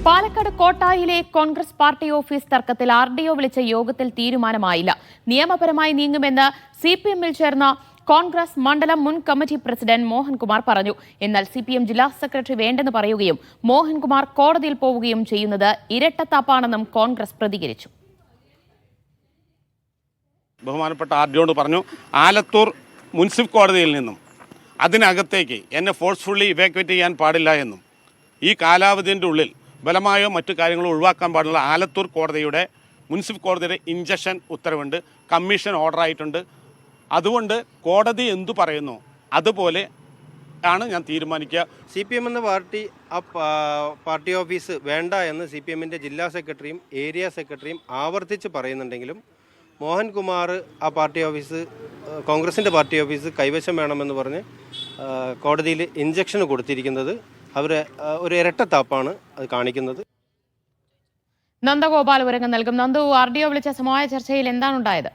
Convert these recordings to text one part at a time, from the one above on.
Palakkad കോട്ടായിലെ Congress party office തർക്കത്തിൽ RDO വിളിച്ച യോഗത്തിൽ തീരുമാനമായില്ല. നിയമപരമായി നീങ്ങുമെന്ന് CPM-ൽ ചേർന്ന കോൺഗ്രസ് മണ്ഡലം മുൻ കമ്മിറ്റി പ്രസിഡന്റ് മോഹൻകുമാർ പറഞ്ഞു. എന്നാൽ CPM ജില്ലാ സെക്രട്ടറി വേണ്ടെന്ന് പറയുകയും മോഹൻകുമാർ കോടതിയിൽ പോവുകയും ചെയ്യുന്നത് ഇരട്ടത്താപ്പാണെന്നും കോൺഗ്രസ് പ്രതികരിച്ചു. ബഹുമാനപ്പെട്ട RDO പറഞ്ഞു, ആലത്തൂർ മുനിസിപ്പൽ കോടതിയിൽ നിന്നും അതിനകത്തേക്ക് എന്നെ ഫോഴ്സ്ഫുള്ളി ഇവാക്യുവേറ്റ് ചെയ്യാൻ പാടില്ല എന്നും ഈ കാലാവധിയുടെ ഉള്ളിൽ ബലമായോ മറ്റു കാര്യങ്ങളോ ഒഴിവാക്കാൻ പാടുള്ള ആലത്തൂർ കോടതിയുടെ മുനിസിപ്പൽ കോടതിയുടെ ഇൻജക്ഷൻ ഉത്തരവുണ്ട്, കമ്മീഷൻ ഓർഡർ ആയിട്ടുണ്ട്. അതുകൊണ്ട് കോടതി എന്തു പറയുന്നു അതുപോലെ ആണ് ഞാൻ തീരുമാനിക്കുക. CPM എന്ന പാർട്ടി ഓഫീസ് വേണ്ട എന്ന് CPM-ൻ്റെ ജില്ലാ സെക്രട്ടറിയും ഏരിയ സെക്രട്ടറിയും ആവർത്തിച്ച് പറയുന്നുണ്ടെങ്കിലും മോഹൻകുമാർ ആ പാർട്ടി ഓഫീസ് കോൺഗ്രസിൻ്റെ പാർട്ടി ഓഫീസ് കൈവശം വേണമെന്ന് പറഞ്ഞ് കോടതിയിൽ ഇൻജക്ഷൻ കൊടുത്തിരിക്കുന്നത് ഒരു ഇരട്ടത്താപ്പാണ് അത് കാണിക്കുന്നത്. നന്ദഗോപാൽ വിവരങ്ങൾ നൽകും. നന്ദു, RDO വിളിച്ച സമവായ ചർച്ചയിൽ എന്താണ് ഉണ്ടായത്?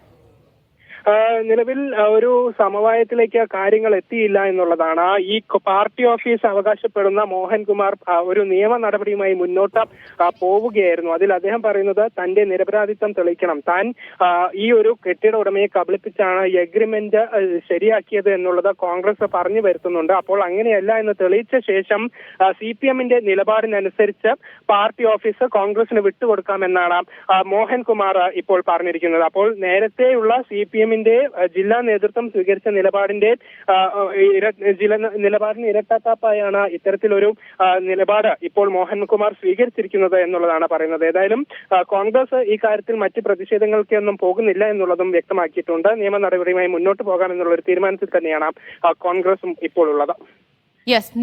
നിലവിൽ ഒരു സമവായത്തിലേക്ക് കാര്യങ്ങൾ എത്തിയില്ല എന്നുള്ളതാണ്. ഈ പാർട്ടി ഓഫീസ് അവകാശപ്പെടുന്ന മോഹൻകുമാർ ഒരു നിയമ നടപടിയുമായി മുന്നോട്ട് പോവുകയായിരുന്നു. അതിൽ അദ്ദേഹം പറയുന്നത് തന്റെ നിരപരാധിത്വം തെളിയിക്കണം, താൻ ഈ ഒരു കെട്ടിട ഉടമയെ കബളിപ്പിച്ചാണ് ഈ അഗ്രിമെന്റ് ശരിയാക്കിയത് എന്നുള്ളത് കോൺഗ്രസ് പറഞ്ഞു വരുത്തുന്നുണ്ട്. അപ്പോൾ അങ്ങനെയല്ല എന്ന് തെളിയിച്ച ശേഷം CPM-ന്റെ നിലപാടിനനുസരിച്ച് പാർട്ടി ഓഫീസ് കോൺഗ്രസിന് വിട്ടുകൊടുക്കാമെന്നാണ് മോഹൻകുമാർ ഇപ്പോൾ പറഞ്ഞിരിക്കുന്നത്. അപ്പോൾ നേരത്തെയുള്ള CPM ജില്ലാ നേതൃത്വം സ്വീകരിച്ച നിലപാടിന് ഇരട്ടത്താപ്പായാണ് ഇത്തരത്തിലൊരു നിലപാട് ഇപ്പോൾ മോഹൻകുമാർ സ്വീകരിച്ചിരിക്കുന്നത് എന്നുള്ളതാണ് പറയുന്നത്. ഏതായാലും കോൺഗ്രസ് ഈ കാര്യത്തിൽ മറ്റ് പ്രതിഷേധങ്ങൾക്കൊന്നും പോകുന്നില്ല എന്നുള്ളതും വ്യക്തമാക്കിയിട്ടുണ്ട്. നിയമ നടപടിയുമായി മുന്നോട്ട് പോകാമെന്നുള്ള ഒരു തീരുമാനത്തിൽ തന്നെയാണ് കോൺഗ്രസും ഇപ്പോൾ ഉള്ളത്.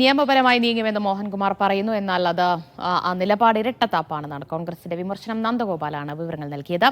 നിയമപരമായി നീങ്ങുമെന്ന് മോഹൻകുമാർ പറയുന്നു. എന്നാൽ അത് ആ നിലപാട് ഇരട്ടത്താപ്പാണെന്നാണ് കോൺഗ്രസിന്റെ വിമർശനം. നന്ദഗോപാലാണ് വിവരങ്ങൾ നൽകിയത്.